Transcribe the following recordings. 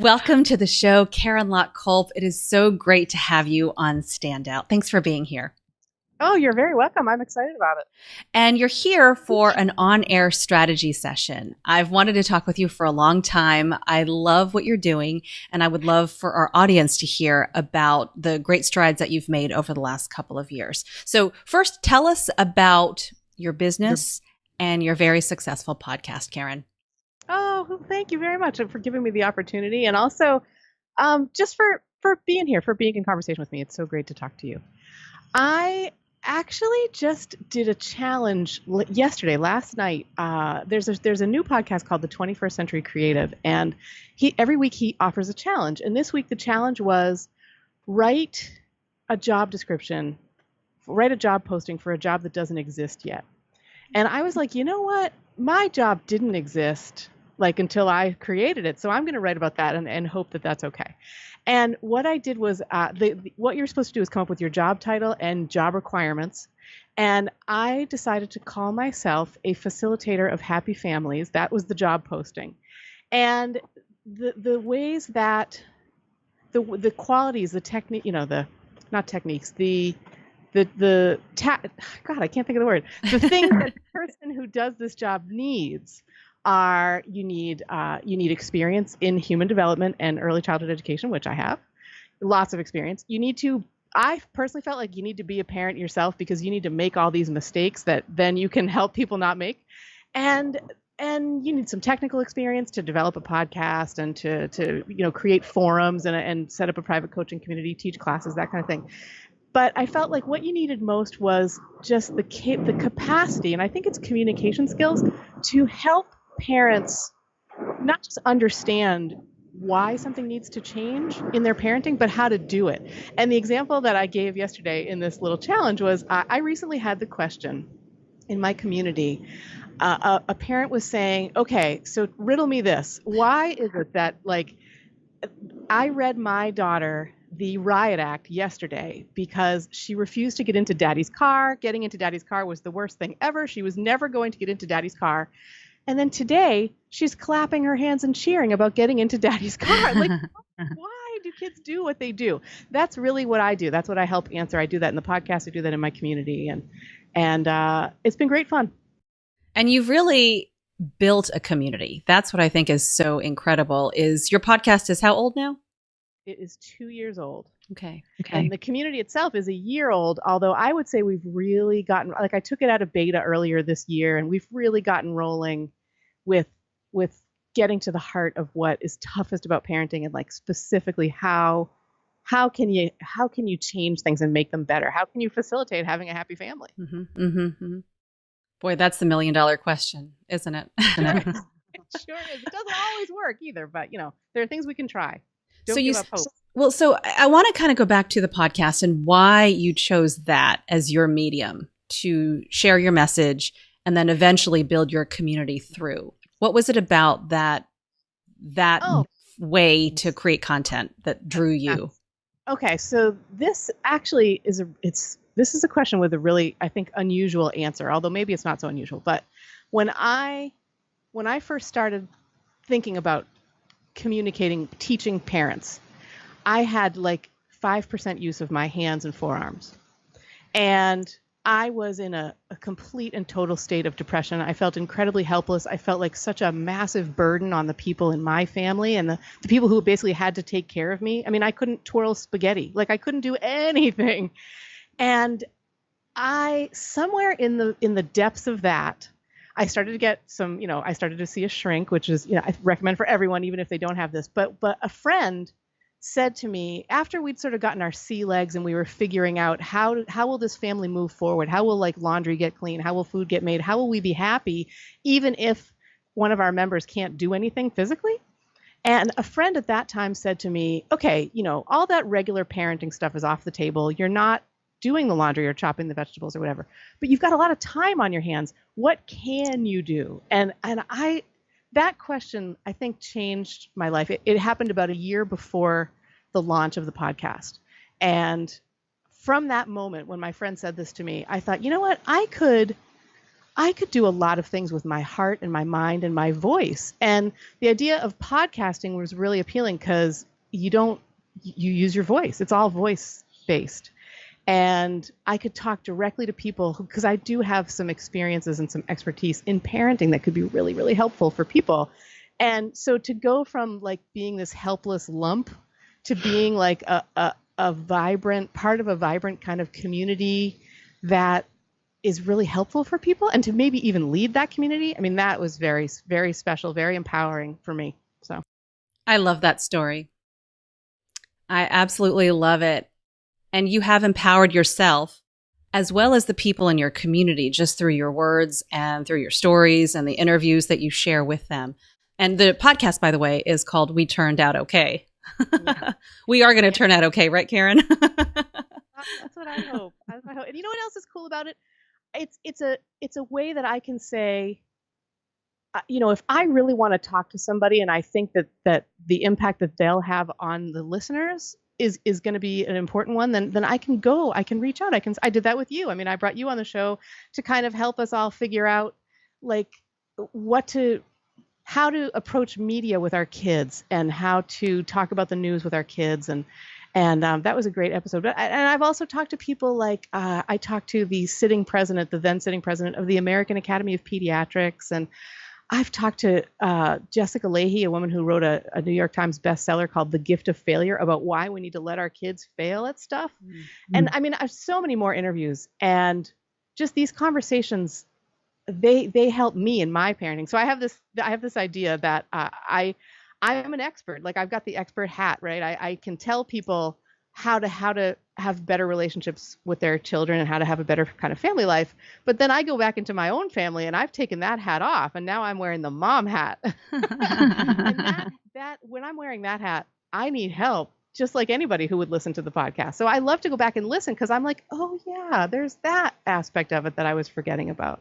Welcome to the show, Karen Lock Kolp. It is so great to have you on Standout. Thanks for being here. Oh, you're very welcome. I'm excited about it. And you're here for an on-air strategy session. I've wanted to talk with you for a long time. I love what you're doing, and I would love for our audience to hear about the great strides that you've made over the last couple of years. So first, tell us about your business and your very successful podcast, Karen. Oh, well, thank you very much for giving me the opportunity, and also just for being here, for being in conversation with me. It's so great to talk to you. I actually just did a challenge last night. There's a new podcast called the 21st Century Creative, and every week he offers a challenge. And this week the challenge was write a job description, write a job posting for a job that doesn't exist yet. And I was like, you know what? My job didn't exist until I created it. So I'm going to write about that and hope that that's okay. And what I did was what you're supposed to do is come up with your job title and job requirements. And I decided to call myself a facilitator of happy families. That was the job posting. And the ways that the qualities, the technique, not techniques, God, I can't think of the word. The thing that the person who does this job needs are you need experience in human development and early childhood education, which I have, lots of experience. I personally felt like you need to be a parent yourself because you need to make all these mistakes that then you can help people not make. And you need some technical experience to develop a podcast and to create forums and set up a private coaching community, teach classes, that kind of thing. But I felt like what you needed most was just the capacity, and I think it's communication skills, to help parents not just understand why something needs to change in their parenting, but how to do it. And the example that I gave yesterday in this little challenge was I recently had the question in my community. A parent was saying, okay, so riddle me this. Why is it that, I read my daughter the riot act yesterday because she refused to get into daddy's car. Getting into daddy's car was the worst thing ever. She was never going to get into daddy's car. And then today she's clapping her hands and cheering about getting into daddy's car. Why do kids do what they do? That's really what I do. That's what I help answer. I do that in the podcast. I do that in my community. And it's been great fun. And you've really built a community. That's what I think is so incredible. Is your podcast is how old now? It is 2 years old. Okay. And the community itself is a year old, although I would say we've really gotten, I took it out of beta earlier this year, and we've really gotten rolling with getting to the heart of what is toughest about parenting and specifically how can you change things and make them better? How can you facilitate having a happy family? Mm-hmm, mm-hmm, mm-hmm. Boy, that's the $1 million question, isn't it? It sure is. It doesn't always work either, but there are things we can try. Don't give up hope. So I want to kind of go back to the podcast and why you chose that as your medium to share your message and then eventually build your community through. What was it about that way to create content that drew you? Okay, so this actually is a question with a really, I think, unusual answer, although maybe it's not so unusual. But when I first started thinking about communicating, teaching parents, I had 5% use of my hands and forearms. And I was in a complete and total state of depression. I felt incredibly helpless. I felt like such a massive burden on the people in my family and the people who basically had to take care of me. I mean, I couldn't twirl spaghetti. I couldn't do anything. And somewhere in the depths of that, I started to get I started to see a shrink, which is, I recommend for everyone, even if they don't have this. But a friend said to me, after we'd sort of gotten our sea legs and we were figuring out how will this family move forward? How will laundry get clean? How will food get made? How will we be happy, even if one of our members can't do anything physically? And a friend at that time said to me, okay, all that regular parenting stuff is off the table. You're not doing the laundry or chopping the vegetables or whatever, but you've got a lot of time on your hands. What can you do? And that question, I think, changed my life. It happened about a year before the launch of the podcast. And from that moment, when my friend said this to me, I thought, you know what? I could I could do a lot of things with my heart and my mind and my voice. And the idea of podcasting was really appealing because you use your voice. It's all voice based. And I could talk directly to people because I do have some experiences and some expertise in parenting that could be really, really helpful for people. And so to go from like being this helpless lump to being like a vibrant part of a vibrant kind of community that is really helpful for people, and to maybe even lead that community. I mean, that was very, very special, very empowering for me. So I love that story. I absolutely love it. And you have empowered yourself as well as the people in your community just through your words and through your stories and the interviews that you share with them. And the podcast, by the way, is called We Turned Out Okay. Yeah. We are going to turn out okay, right, Karen? That's what I hope. That's what I hope. And you know what else is cool about it? It's a way that I can say, if I really want to talk to somebody and I think that the impact that they'll have on the listeners is going to be an important one, then I can reach out. I did that with you. I mean, I brought you on the show to kind of help us all figure out like how to approach media with our kids and how to talk about the news with our kids. And that was a great episode. And I've also talked to people like I talked to the then sitting president of the American Academy of Pediatrics. And I've talked to Jessica Lahey, a woman who wrote a New York Times bestseller called The Gift of Failure, about why we need to let our kids fail at stuff. Mm-hmm. And I mean, I have so many more interviews, and just these conversations, they help me in my parenting. So I have this idea that I am an expert. Like I've got the expert hat, right? I can tell people how to have better relationships with their children and how to have a better kind of family life. But then I go back into my own family and I've taken that hat off, and now I'm wearing the mom hat. And that when I'm wearing that hat, I need help, just like anybody who would listen to the podcast. So I love to go back and listen because I'm like, oh yeah, there's that aspect of it that I was forgetting about,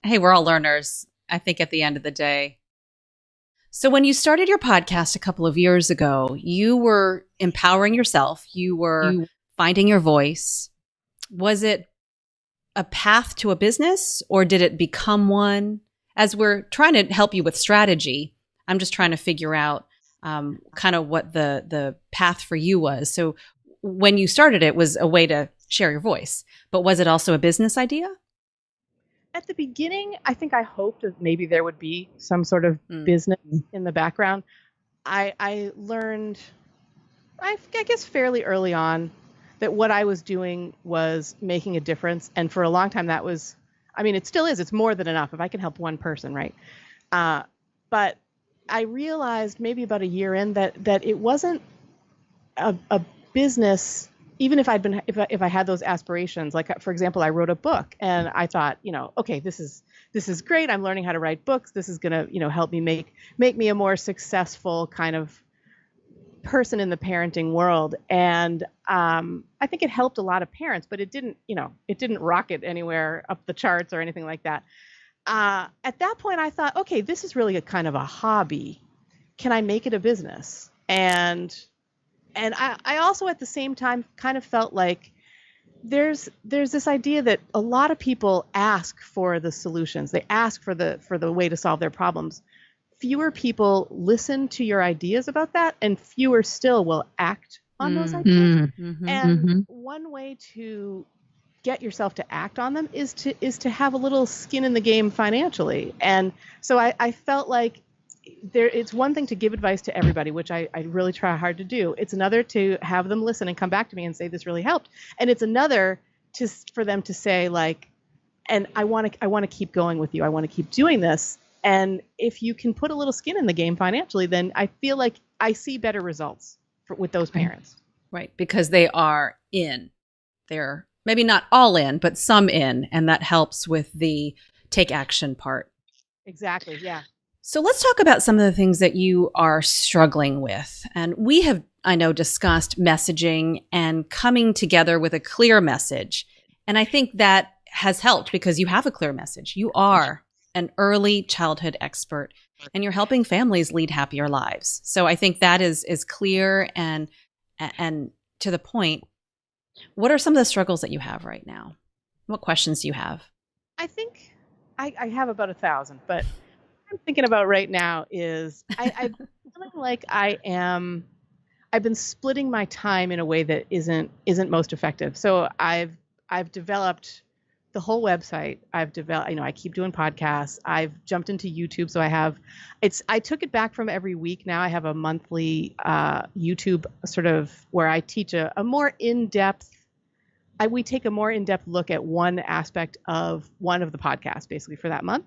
Hey, we're all learners, I think, at the end of the day. So when you started your podcast a couple of years ago, you were empowering yourself. You were finding your voice. Was it a path to a business, or did it become one? As we're trying to help you with strategy, I'm just trying to figure out kind of what the path for you was. So when you started, it was a way to share your voice, but was it also a business idea? At the beginning, I think I hoped that maybe there would be some sort of business in the background. I learned, I guess fairly early on, that what I was doing was making a difference. And for a long time, that was, I mean, it still is. It's more than enough if I can help one person, right? But I realized maybe about a year in that it wasn't a business. Even if if I had those aspirations, like for example, I wrote a book and I thought, okay, this is great. I'm learning how to write books. This is going to, help me make me a more successful kind of person in the parenting world. And I think it helped a lot of parents, but it didn't rocket anywhere up the charts or anything like that. At that point, I thought, okay, this is really a kind of a hobby. Can I make it a business? And I also at the same time kind of felt like there's this idea that a lot of people ask for the solutions. They ask for the way to solve their problems. Fewer people listen to your ideas about that, and fewer still will act on those ideas. Mm-hmm. And one way to get yourself to act on them is to have a little skin in the game financially. And so I felt like it's one thing to give advice to everybody, which I really try hard to do. It's another to have them listen and come back to me and say, this really helped. And it's another for them to say, like, and I want to keep going with you. I want to keep doing this. And if you can put a little skin in the game financially, then I feel like I see better results with those parents. Right. Because they are in. They're maybe not all in, but some in. And that helps with the take action part. Exactly. Yeah. So let's talk about some of the things that you are struggling with. And we have, I know, discussed messaging and coming together with a clear message. And I think that has helped because you have a clear message. You are an early childhood expert and you're helping families lead happier lives. So I think that is clear and to the point. What are some of the struggles that you have right now? What questions do you have? I think I have about 1,000, but what I'm thinking about right now is I'm feeling like I've been splitting my time in a way that isn't most effective. So I've developed the whole website. I've developed, I keep doing podcasts. I've jumped into YouTube. So I took it back from every week. Now I have a monthly YouTube sort of where I teach a more in-depth we take a more in-depth look at one aspect of one of the podcasts, basically, for that month.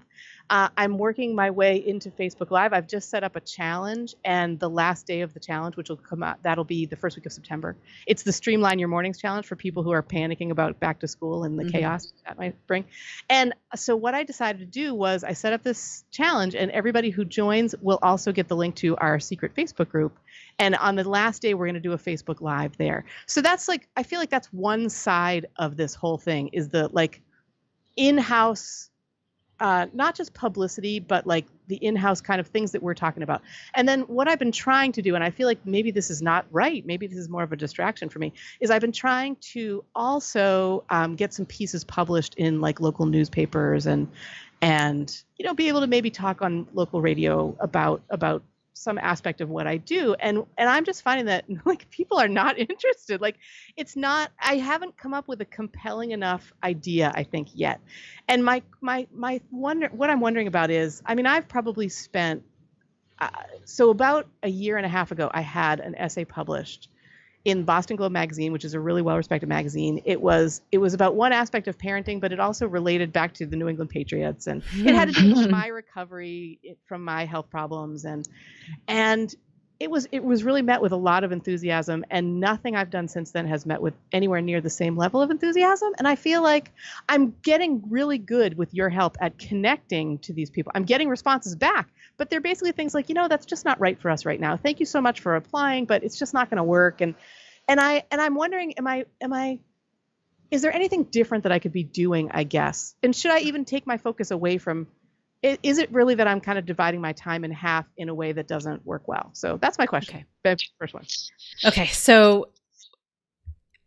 I'm working my way into Facebook Live. I've just set up a challenge, and the last day of the challenge, which will come out, that'll be the first week of September. It's the Streamline Your Mornings Challenge for people who are panicking about back to school and the chaos that might bring. And so what I decided to do was I set up this challenge, and everybody who joins will also get the link to our secret Facebook group. And on the last day, we're going to do a Facebook Live there. So that's I feel like that's one side of this whole thing is the in-house, not just publicity, but the in-house kind of things that we're talking about. And then what I've been trying to do, and I feel like maybe this is not right, maybe this is more of a distraction for me, is I've been trying to also get some pieces published in local newspapers and be able to maybe talk on local radio about some aspect of what I do. And I'm just finding that people are not interested. I haven't come up with a compelling enough idea, I think, yet. And what I'm wondering about is, I've probably spent, so about a year and a half ago, I had an essay published in Boston Globe magazine, which is a really well-respected magazine. It was about one aspect of parenting, but it also related back to the New England Patriots, and it had to do with my recovery from my health problems, and it was really met with a lot of enthusiasm, and nothing I've done since then has met with anywhere near the same level of enthusiasm. And I feel like I'm getting really good with your help at connecting to these people. I'm getting responses back, but they're basically things like, that's just not right for us right now. Thank you so much for applying, but it's just not going to work. And I'm wondering, is there anything different that I could be doing, I guess? And should I even take my focus away from, is it really that I'm kind of dividing my time in half in a way that doesn't work well? So that's my question. Okay. The first one. Okay. So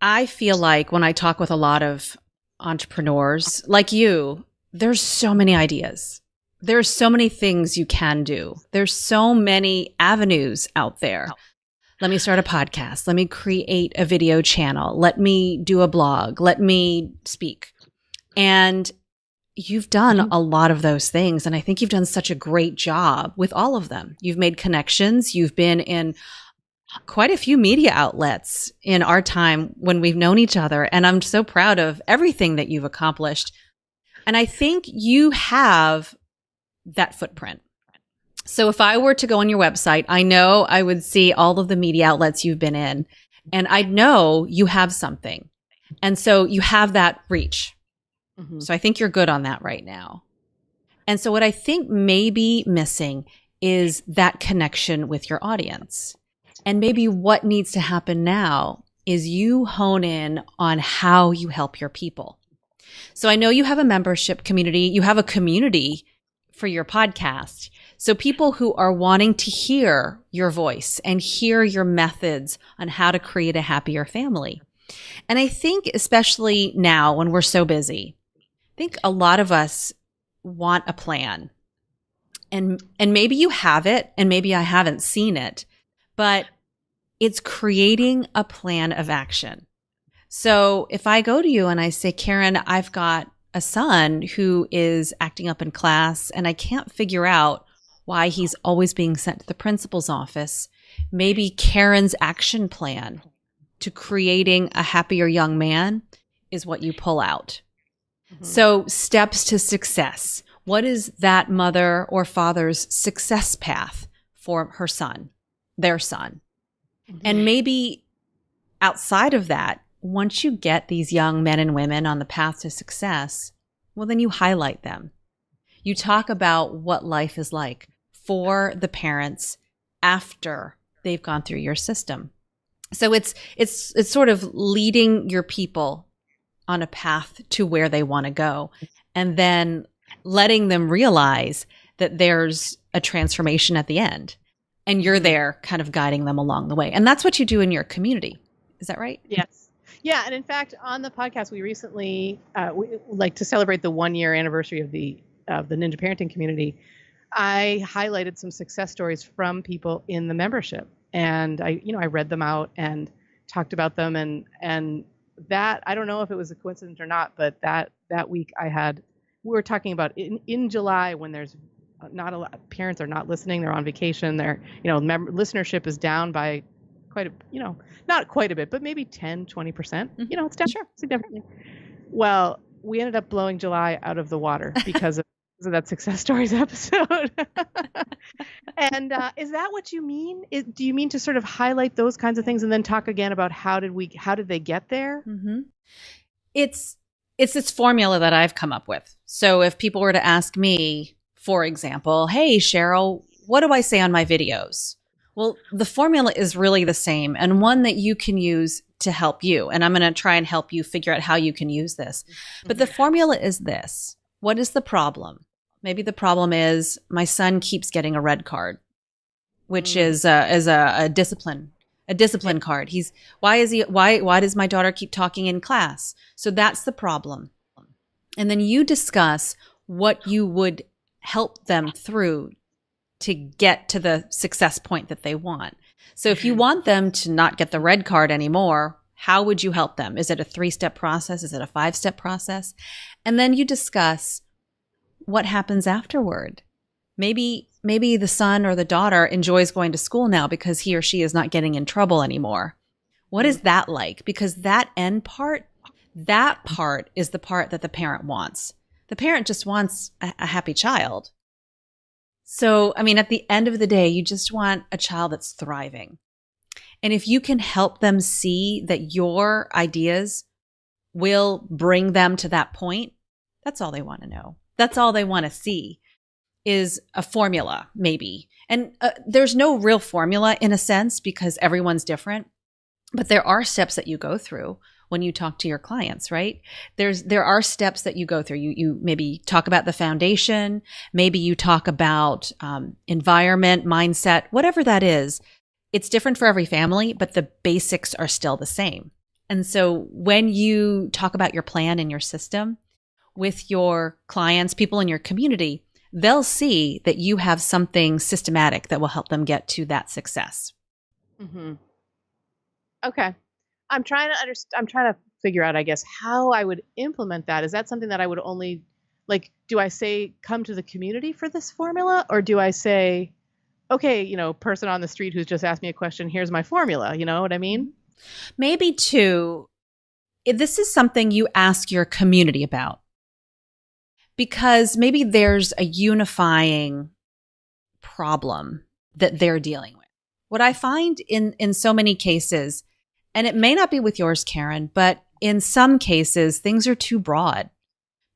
I feel like when I talk with a lot of entrepreneurs like you, there's so many ideas. There's so many things you can do. There's so many avenues out there. Let me start a podcast. Let me create a video channel. Let me do a blog. Let me speak. And you've done a lot of those things. And I think you've done such a great job with all of them. You've made connections. You've been in quite a few media outlets in our time when we've known each other. And I'm so proud of everything that you've accomplished. And I think you have that footprint. So if I were to go on your website, I know I would see all of the media outlets you've been in, and I know you have something. And so you have that reach. Mm-hmm. So I think you're good on that right now. And so what I think may be missing is that connection with your audience. And maybe what needs to happen now is you hone in on how you help your people. So I know you have a membership community. You have a community for your podcast. So people who are wanting to hear your voice and hear your methods on how to create a happier family. And I think especially now when we're so busy, I think a lot of us want a plan. And maybe you have it and maybe I haven't seen it, but it's creating a plan of action. So if I go to you and I say, Karen, I've got a son who is acting up in class and I can't figure out why he's always being sent to the principal's office. Maybe Karen's action plan to creating a happier young man is what you pull out. Mm-hmm. So steps to success. What is that mother or father's success path for her son, their son? Mm-hmm. And maybe outside of that, once you get these young men and women on the path to success, well, then you highlight them. You talk about what life is like for the parents after they've gone through your system. So it's sort of leading your people on a path to where they want to go, and then letting them realize that there's a transformation at the end, and you're there kind of guiding them along the way. And that's what you do in your community. Is that right? Yes. Yeah. And in fact, on the podcast, we recently, we like to celebrate the 1-year anniversary of the of the Ninja Parenting community, I highlighted some success stories from people in the membership, and I read them out and talked about them, and that, I don't know if it was a coincidence or not, but that week we were talking about in July, when there's not a lot, parents are not listening, they're on vacation, listenership is down by quite a, not quite a bit, but maybe 10-20%. It's down significantly. Well, we ended up blowing July out of the water because of that success stories episode. And is that what you mean? Do you mean to sort of highlight those kinds of things and then talk again about how did they get there? Mm-hmm. It's this formula that I've come up with. So if people were to ask me, for example, hey, Cheryl, what do I say on my videos? Well, the formula is really the same, and one that you can use to help you. And I'm going to try and help you figure out how you can use this. But the formula is this. What is the problem? Maybe the problem is my son keeps getting a red card, which is a discipline card. Why does my daughter keep talking in class? So that's the problem. And then you discuss what you would help them through to get to the success point that they want. So if you want them to not get the red card anymore, how would you help them? Is it a 3-step process? Is it a 5-step process? And then you discuss what happens afterward. Maybe the son or the daughter enjoys going to school now because he or she is not getting in trouble anymore. What is that like? Because that end part, that part is the part that the parent wants. The parent just wants a happy child. So, at the end of the day, you just want a child that's thriving. And if you can help them see that your ideas will bring them to that point, that's all they want to know. That's all they want to see is a formula, maybe. And there's no real formula in a sense because everyone's different. But there are steps that you go through when you talk to your clients, right? There are steps that you go through. You maybe talk about the foundation. Maybe you talk about environment, mindset, whatever that is. It's different for every family, but the basics are still the same. And so when you talk about your plan and your system with your clients, people in your community, they'll see that you have something systematic that will help them get to that success. Mm-hmm. Okay. I'm trying to figure out, I guess, how I would implement that. Is that something that I would only, do I say, come to the community for this formula? Or do I say, okay, person on the street who's just asked me a question, here's my formula. You know what I mean? Maybe too, this is something you ask your community about. Because maybe there's a unifying problem that they're dealing with. What I find in so many cases, and it may not be with yours, Karen, but in some cases, things are too broad.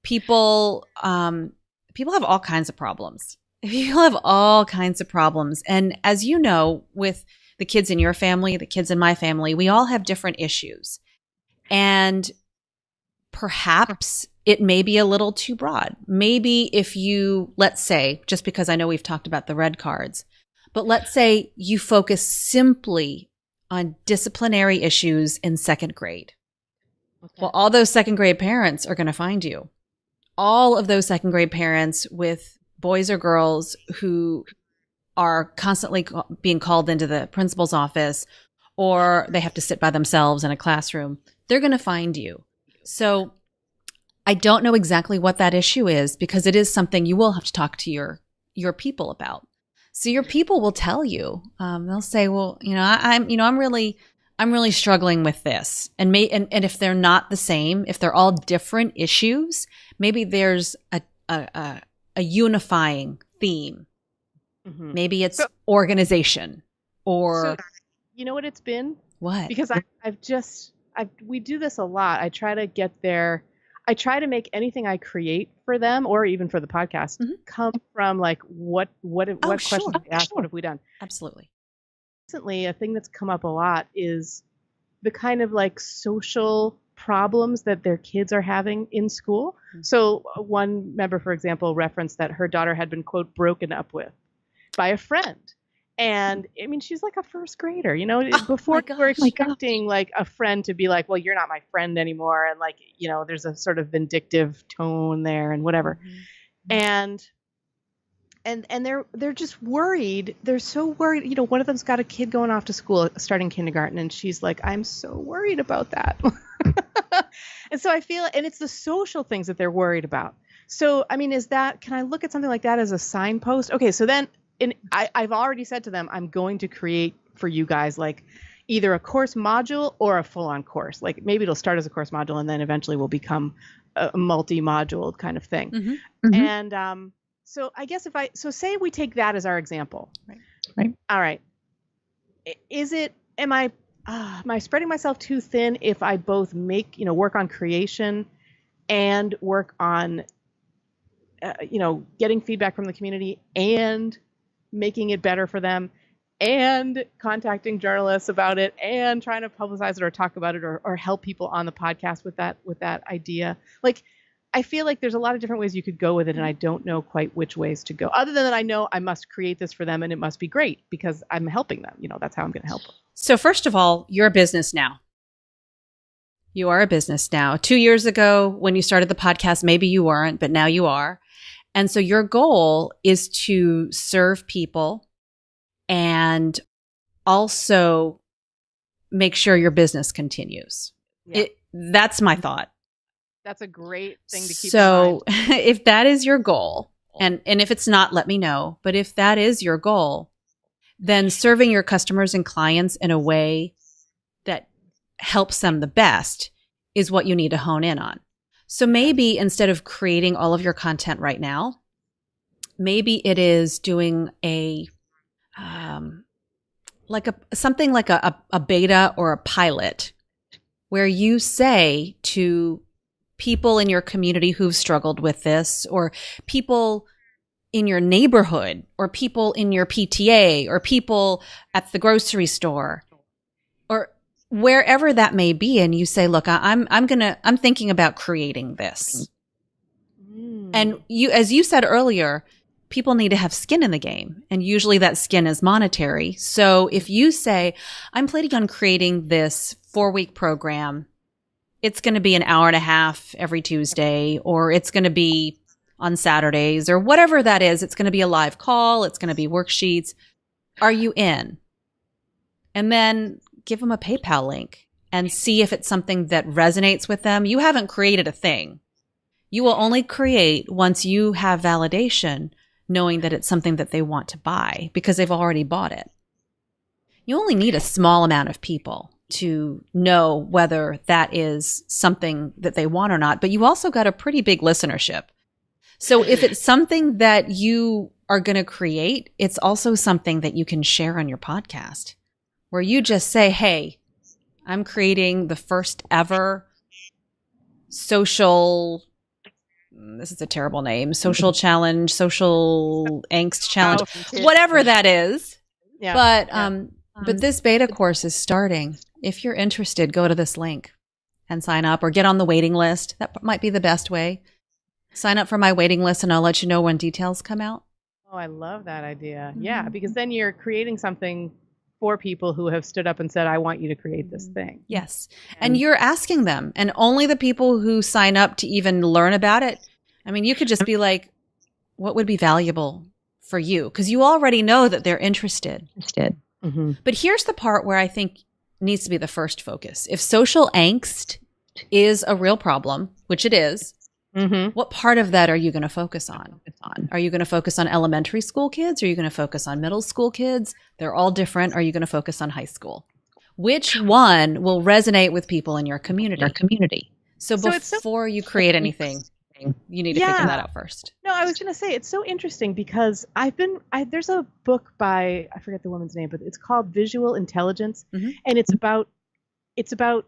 People have all kinds of problems. People have all kinds of problems. And as you know, with the kids in your family, the kids in my family, we all have different issues. And perhaps it may be a little too broad. Maybe if you, let's say, just because I know we've talked about the red cards, but let's say you focus simply on disciplinary issues in 2nd grade. Okay. Well, all those 2nd grade parents are going to find you. All of those 2nd grade parents with boys or girls who are constantly being called into the principal's office, or they have to sit by themselves in a classroom, they're going to find you. So I don't know exactly what that issue is because it is something you will have to talk to your people about. So your people will tell you. They'll say, "Well, I'm really struggling with this." And if they're not the same, if they're all different issues, maybe there's a unifying theme. Mm-hmm. Maybe it's organization or. So, you know what it's been? What? Because we do this a lot. I try to get there. I try to make anything I create for them, or even for the podcast, come from what questions they ask, what have we done? Absolutely. Recently, a thing that's come up a lot is the kind of social problems that their kids are having in school. Mm-hmm. So one member, for example, referenced that her daughter had been, quote, broken up with by a friend. And she's like a 1st grader, before we're expecting a friend to be like, well, you're not my friend anymore. And there's a sort of vindictive tone there and whatever. Mm-hmm. and they're just worried. They're so worried. You know, one of them's got a kid going off to school starting kindergarten, and she's like, I'm so worried about that. And so I feel, and it's the social things that they're worried about. So, I mean, can I look at something like that as a signpost? Okay, so then I've already said to them, I'm going to create for you guys like either a course module or a full-on course. Like maybe it'll start as a course module and then eventually will become a multi-module kind of thing. Mm-hmm. Mm-hmm. And so I guess say we take that as our example. Right. All right. Am I spreading myself too thin if I both work on creation and work on, getting feedback from the community and making it better for them and contacting journalists about it and trying to publicize it or talk about it or help people on the podcast with that idea? Like, I feel like there's a lot of different ways you could go with it, and I don't know quite which ways to go. Other than that, I know I must create this for them, and it must be great because I'm helping them. That's how I'm going to help them. So first of all, you're a business now. You are a business now. 2 years ago, when you started the podcast, maybe you weren't, but now you are. And so your goal is to serve people and also make sure your business continues. Yeah. That's my thought. That's a great thing to keep in mind. So if that is your goal, and if it's not, let me know. But if that is your goal, then serving your customers and clients in a way that helps them the best is what you need to hone in on. So maybe instead of creating all of your content right now, maybe it is doing something like a beta or a pilot where you say to people in your community who've struggled with this, or people in your neighborhood, or people in your PTA, or people at the grocery store, or wherever that may be, and you say, look, I'm thinking about creating this. And as you said earlier, people need to have skin in the game, and usually that skin is monetary. So if you say, I'm planning on creating this 4-week program, it's going to be an hour and a half every Tuesday, or it's going to be on Saturdays, or whatever that is. It's going to be a live call. It's going to be worksheets. Are you in? And then give them a PayPal link and see if it's something that resonates with them. You haven't created a thing. You will only create once you have validation, knowing that it's something that they want to buy because they've already bought it. You only need a small amount of people to know whether that is something that they want or not, but you also got a pretty big listenership. So if it's something that you are going to create, it's also something that you can share on your podcast, where you just say, hey, I'm creating the first ever social, this is a terrible name, social challenge, social angst challenge, whatever that is. Yeah. But this beta course is starting. If you're interested, go to this link and sign up, or get on the waiting list. That might be the best way. Sign up for my waiting list and I'll let you know when details come out. Oh, I love that idea. Mm-hmm. Yeah, because then you're creating something for people who have stood up and said, I want you to create this thing. Yes. And you're asking them, and only the people who sign up to even learn about it. I mean, you could just be like, what would be valuable for you? Because you already know that they're interested. Mm-hmm. But here's the part where I think needs to be the first focus. If social angst is a real problem, which it is, mm-hmm. what part of that are you going to focus on? Are you going to focus on elementary school kids? Are you going to focus on middle school kids? They're all different. Are you going to focus on high school? Which one will resonate with people in your community? So before you create anything, you need to figure that out first. No, I was going to say, it's so interesting because there's a book by, I forget the woman's name, but it's called Visual Intelligence. Mm-hmm. And it's about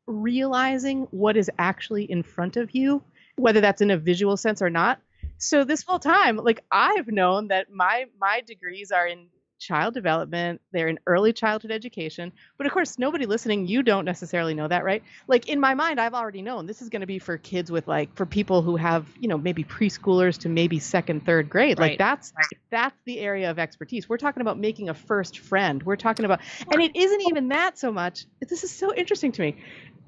realizing what is actually in front of you, whether that's in a visual sense or not. So this whole time, like, I've known that my degrees are in child development, they're in early childhood education. But of course, nobody listening, you don't necessarily know that, right? Like, in my mind, I've already known this is going to be for kids with, like, for people who have, maybe preschoolers to maybe second, third grade. Right. Like, that's the area of expertise. We're talking about making a first friend. We're talking about, and it isn't even that so much. This is so interesting to me.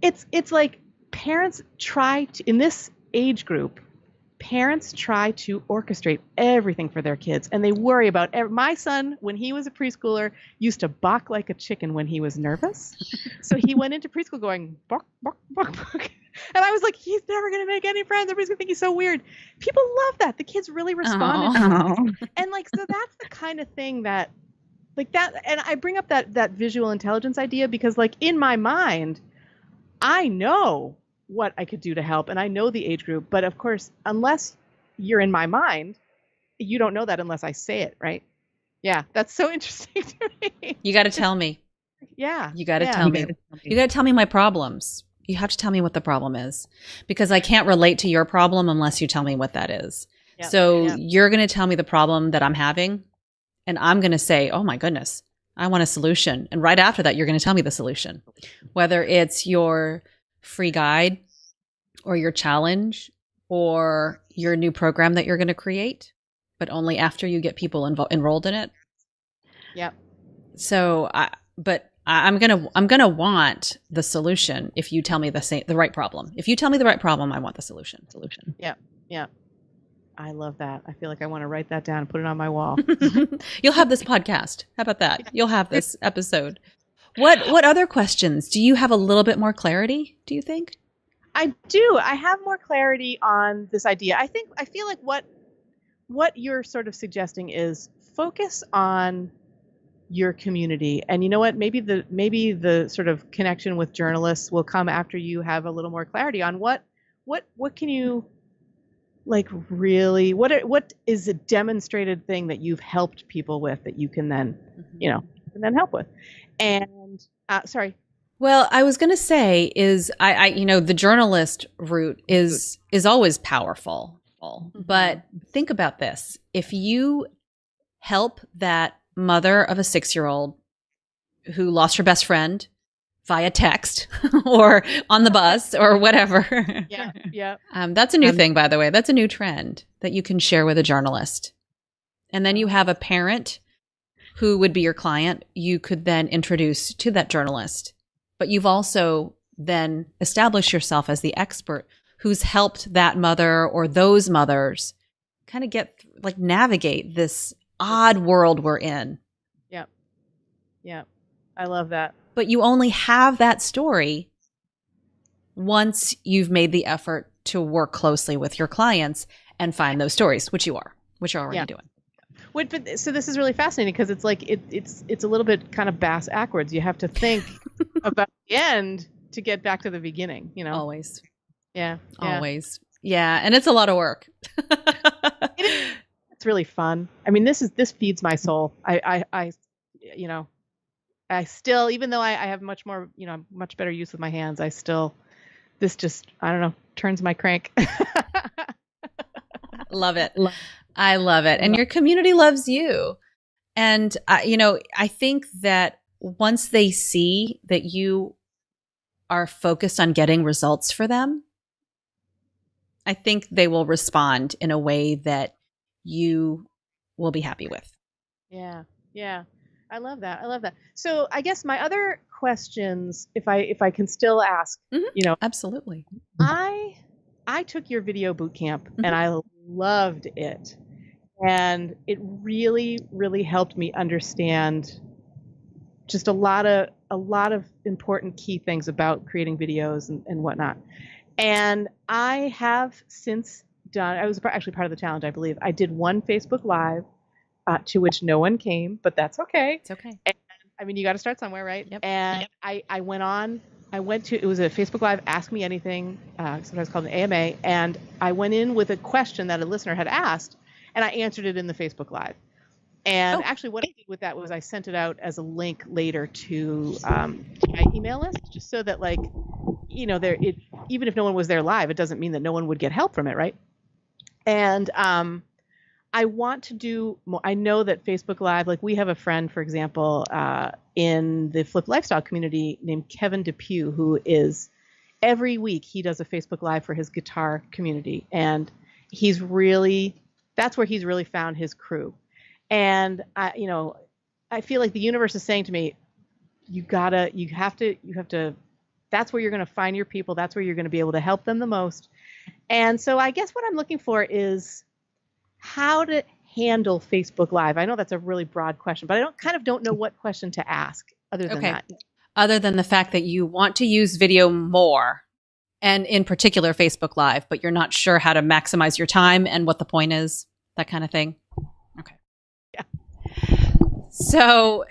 It's like parents try to, in this age group, parents try to orchestrate everything for their kids, and they worry about my son, when he was a preschooler, used to balk like a chicken when he was nervous. So he went into preschool going bark, bark, bark, bark. And I was like, he's never going to make any friends. Everybody's going to think he's so weird. People love that. The kids really responded. And like, so that's the kind of thing that, like that. And I bring up that visual intelligence idea because, like, in my mind, I know what I could do to help, and I know the age group. But of course, unless you're in my mind, you don't know that unless I say it, right? Yeah, that's so interesting to me. You got to tell me. Yeah. You got to tell me. You got to tell me my problems. You have to tell me what the problem is, because I can't relate to your problem unless you tell me what that is. Yep. So you're going to tell me the problem that I'm having, and I'm going to say, oh my goodness, I want a solution. And right after that, you're going to tell me the solution, whether it's your free guide or your challenge or your new program that you're going to create, but only after you get people enrolled in it. Yep. So, I'm gonna want the solution if you tell me the right problem. If you tell me the right problem, I want the solution. Yeah. Yeah. I love that. I feel like I want to write that down and put it on my wall. You'll have this podcast. How about that? You'll have this episode. What other questions? Do you have a little bit more clarity, do you think? I do. I have more clarity on this idea. I feel like what you're sort of suggesting is focus on your community. And you know what? Maybe the sort of connection with journalists will come after you have a little more clarity on what can you, like, really, what is a demonstrated thing that you've helped people with that you can then, help with. And sorry. Well, I was going to say is I the journalist route is always powerful, but think about this. If you help that mother of a 6-year-old who lost her best friend via text or on the bus or whatever. Yeah. That's a new thing, by the way. That's a new trend that you can share with a journalist. And then you have a parent who would be your client. You could then introduce to that journalist. But you've also then established yourself as the expert who's helped that mother or those mothers kind of navigate this odd world we're in. Yep. Yeah. I love that. But you only have that story once you've made the effort to work closely with your clients and find those stories, which you're already doing. So this is really fascinating because it's like it's a little bit kind of bass backwards. You have to think about the end to get back to the beginning. Always. Yeah. Always. Yeah, and it's a lot of work. It's really fun. I mean, this feeds my soul. I still, even though I have much more, much better use with my hands, this just, I don't know, turns my crank. Love it. I love it. And your community loves you. And, I think that once they see that you are focused on getting results for them, I think they will respond in a way that you will be happy with. Yeah. Yeah. I love that. So I guess my other questions, if I can still ask, Absolutely. I took your video boot camp and I loved it. And it really, really helped me understand just a lot of important key things about creating videos and whatnot. And I have since done, I was actually part of the challenge, I believe. I did one Facebook Live to which no one came, but that's okay. It's okay. And, I mean, you got to start somewhere, right? Yep. And yep. I went to, it was a Facebook Live Ask Me Anything, sometimes called an AMA, and I went in with a question that a listener had asked, and I answered it in the Facebook Live. And actually what I did with that was I sent it out as a link later to my email list, just so that, like, even if no one was there live, it doesn't mean that no one would get help from it, right? And I want to do more. I know that Facebook Live, like, we have a friend, for example, in the Flip Lifestyle community named Kevin Depew, who is, every week he does a Facebook Live for his guitar community. And that's where he's really found his crew. And I feel like the universe is saying to me, you have to, that's where you're going to find your people. That's where you're going to be able to help them the most. And so I guess what I'm looking for is how to handle Facebook Live. I know that's a really broad question, but I don't know what question to ask other than that. Other than the fact that you want to use video more, and in particular Facebook Live, but you're not sure how to maximize your time and what the point is, that kind of thing. Okay. Yeah. So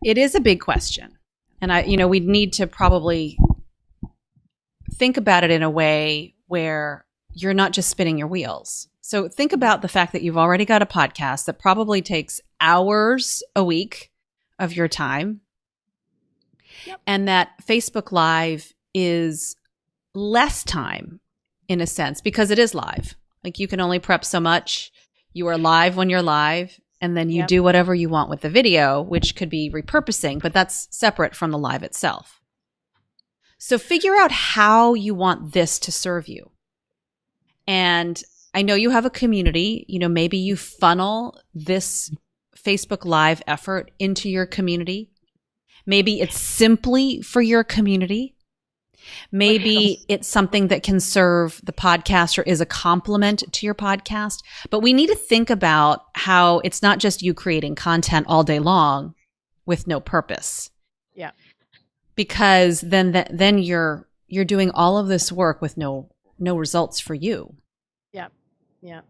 it is a big question. And we need to probably think about it in a way where you're not just spinning your wheels. So think about the fact that you've already got a podcast that probably takes hours a week of your time. Yep. And that Facebook Live is less time in a sense because it is live. Like you can only prep so much. You are live when you're live, and then you do whatever you want with the video, which could be repurposing, but that's separate from the live itself. So figure out how you want this to serve you. And I know you have a community, maybe you funnel this Facebook Live effort into your community. Maybe it's simply for your community. Maybe it's something that can serve the podcast or is a complement to your podcast. But we need to think about how it's not just you creating content all day long with no purpose. Yeah. Because then you're doing all of this work with no results for you. Yeah. Yeah.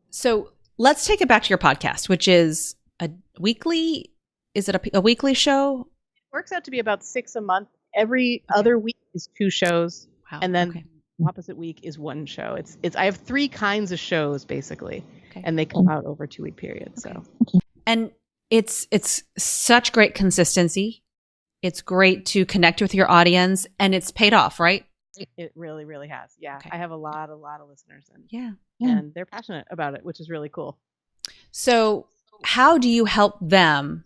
So let's take it back to your podcast, which is a weekly. Is it a weekly show? It works out to be about 6 a month. Every other week is 2 shows. Wow. And then the opposite week is 1 show. It's I have 3 kinds of shows basically. Okay. And they come out over a 2-week period. Okay. So and it's such great consistency. It's great to connect with your audience, and it's paid off, right? It really, really has. Yeah. Okay. I have a lot of listeners and and they're passionate about it, which is really cool. So how do you help them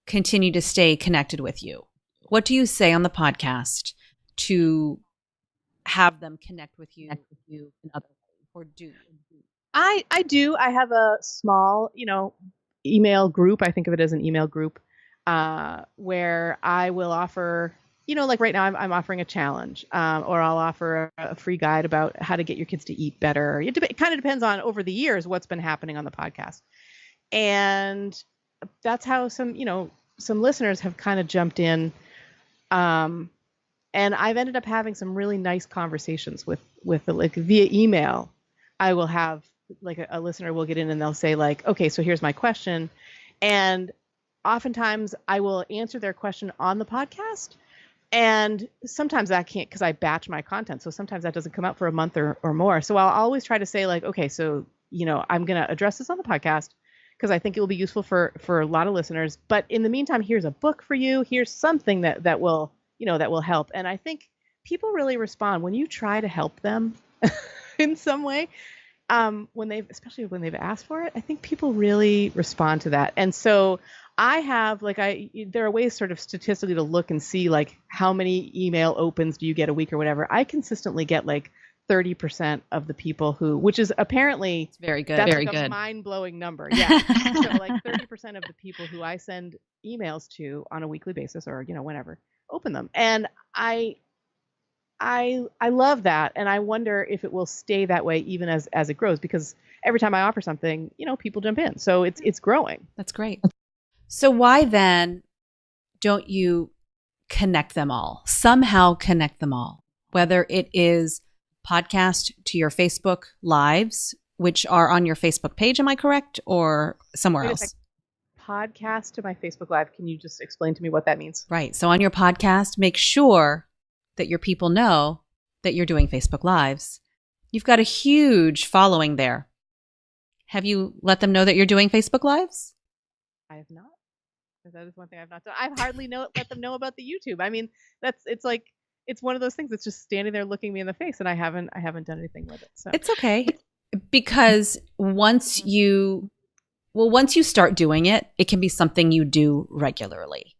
continue to stay connected with you? What do you say on the podcast to have them connect with you in other ways, or do? I do. I have a small, email group. I think of it as an email group where I will offer, like right now I'm offering a challenge or I'll offer a free guide about how to get your kids to eat better. It kind of depends on over the years what's been happening on the podcast. And that's how some listeners have kind of jumped in. And I've ended up having some really nice conversations with via email. I will have a listener will get in and they'll say okay, so here's my question. And oftentimes I will answer their question on the podcast. And sometimes that can't because I batch my content. So sometimes that doesn't come out for a month or more. So I'll always try to say okay, so, I'm going to address this on the podcast because I think it will be useful for a lot of listeners. But in the meantime, here's a book for you. Here's something that will, that will help. And I think people really respond when you try to help them in some way. Especially when they've asked for it, I think people really respond to that. And so I have there are ways sort of statistically to look and see how many email opens do you get a week or whatever. I consistently get 30% of the people which is apparently it's very good. That's very a good. mind-blowing number. Yeah. So 30% of the people who I send emails to on a weekly basis or, whenever, open them. And I love that. And I wonder if it will stay that way even as it grows, because every time I offer something, people jump in. So it's growing. That's great. So why then don't you connect them all? Somehow connect them all, whether it is podcast to your Facebook lives, which are on your Facebook page. Am I correct? Or somewhere else? Podcast to my Facebook Live. Can you just explain to me what that means? Right. So on your podcast, make sure that your people know that you're doing Facebook Lives. You've got a huge following there. Have you let them know that you're doing Facebook Lives? I have not. That is one thing I've not done. I've hardly let them know about the YouTube. I mean, it's one of those things that's just standing there looking me in the face, and I haven't done anything with it. So it's okay, because once you start doing it, it can be something you do regularly.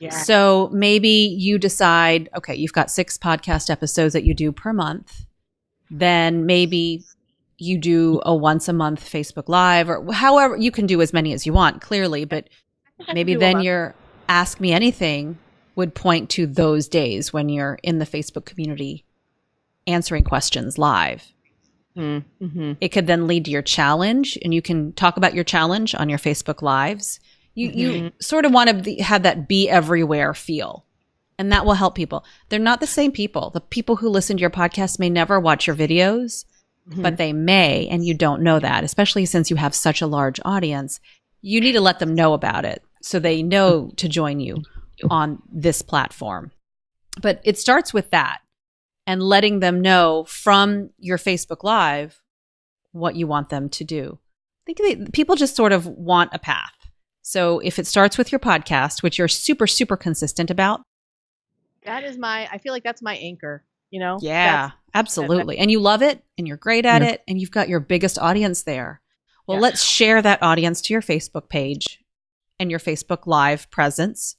Yeah. So maybe you decide, okay, you've got 6 podcast episodes that you do per month. Then maybe you do a once a month Facebook Live, or however, you can do as many as you want, clearly, but maybe then your Ask Me Anything would point to those days when you're in the Facebook community answering questions live. Mm-hmm. It could then lead to your challenge, and you can talk about your challenge on your Facebook Lives. You sort of want to have that be everywhere feel, and that will help people. They're not the same people. The people who listen to your podcast may never watch your videos, but they may, and you don't know that, especially since you have such a large audience. You need to let them know about it so they know to join you on this platform. But it starts with that and letting them know from your Facebook Live what you want them to do. I think people just sort of want a path. So if it starts with your podcast, which you're super, super consistent about. I feel like that's my anchor, Yeah, absolutely. And you love it and you're great at it and you've got your biggest audience there. Well, let's share that audience to your Facebook page and your Facebook Live presence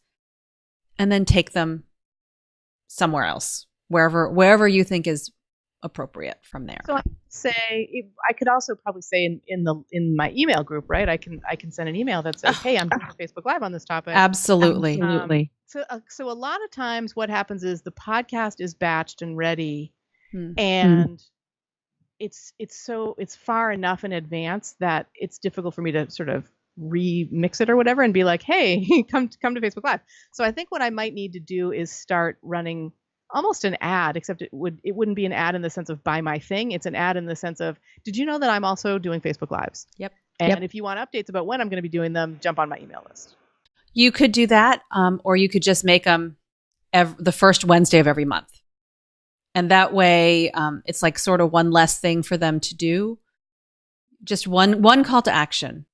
and then take them somewhere else, wherever you think is appropriate from there. So I could also probably say in my email group, right? I can send an email that says, "Hey, I'm doing a Facebook Live on this topic." Absolutely. So a lot of times what happens is the podcast is batched and ready, and it's far enough in advance that it's difficult for me to sort of remix it or whatever and be like, "Hey, come to Facebook Live." So I think what I might need to do is start running almost an ad, except it wouldn't be an ad in the sense of buy my thing. It's an ad in the sense of, did you know that I'm also doing Facebook Lives? Yep. And if you want updates about when I'm going to be doing them, jump on my email list. You could do that, or you could just make them the first Wednesday of every month. And that way, it's like sort of one less thing for them to do. Just one call to action.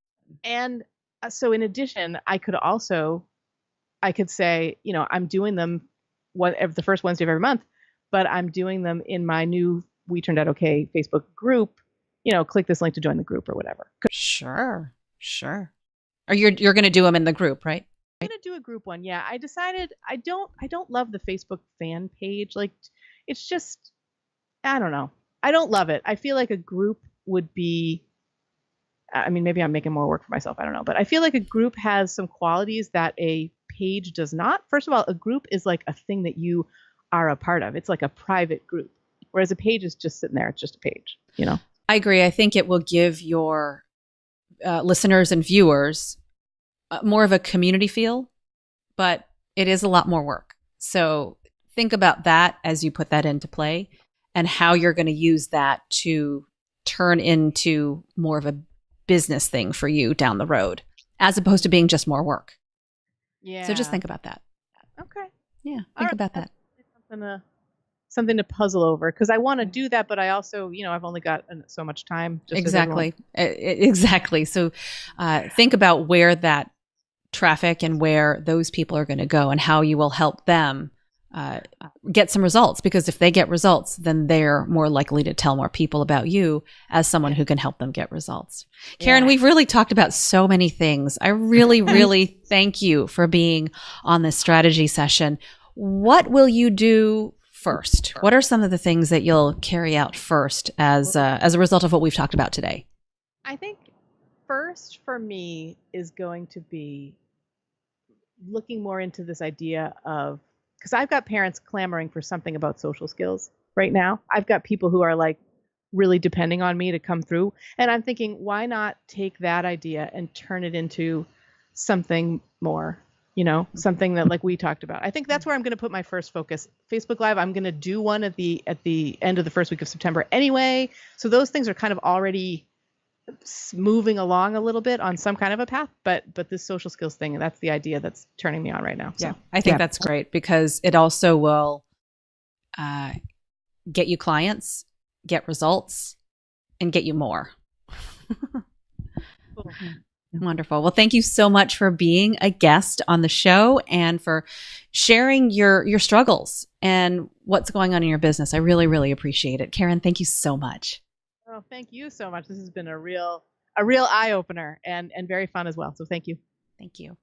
And so in addition, I could say, I'm doing them the first Wednesday of every month, but I'm doing them in my new We Turned Out Okay Facebook group. Click this link to join the group or whatever. Sure. Or you're going to do them in the group, right? I'm going to do a group one. Yeah. I decided I don't love the Facebook fan page. Like, it's just, I don't know. I don't love it. I feel like a group would be, maybe I'm making more work for myself. I don't know. But I feel like a group has some qualities that a page does not. First of all, a group is like a thing that you are a part of. It's like a private group, whereas a page is just sitting there. It's just a page, I agree. I think it will give your listeners and viewers more of a community feel, but it is a lot more work. So think about that as you put that into play and how you're going to use that to turn into more of a business thing for you down the road, as opposed to being just more work. Yeah. So just think about that. Okay. Yeah. Think about that. Something to puzzle over, because I want to do that, but I also, I've only got so much time. Exactly. So think about where that traffic and where those people are going to go and how you will help them get some results, because if they get results, then they're more likely to tell more people about you as someone who can help them get results. Karen, we've really talked about so many things. I really, really thank you for being on this strategy session. What will you do first? What are some of the things that you'll carry out first as a result of what we've talked about today? I think first for me is going to be looking more into this idea of, because I've got parents clamoring for something about social skills right now. I've got people who are like really depending on me to come through. And I'm thinking, why not take that idea and turn it into something more, something that like we talked about. I think that's where I'm going to put my first focus. Facebook Live, I'm going to do one at the end of the first week of September anyway. So those things are kind of already moving along a little bit on some kind of a path, but this social skills thing, that's the idea that's turning me on right now. So, yeah, I think that's great, because it also will get you clients, get results, and get you more. Cool. Wonderful. Well, thank you so much for being a guest on the show and for sharing your struggles and what's going on in your business. I really, really appreciate it. Karen, thank you so much. Oh, thank you so much. This has been a real eye opener and very fun as well. So thank you. Thank you.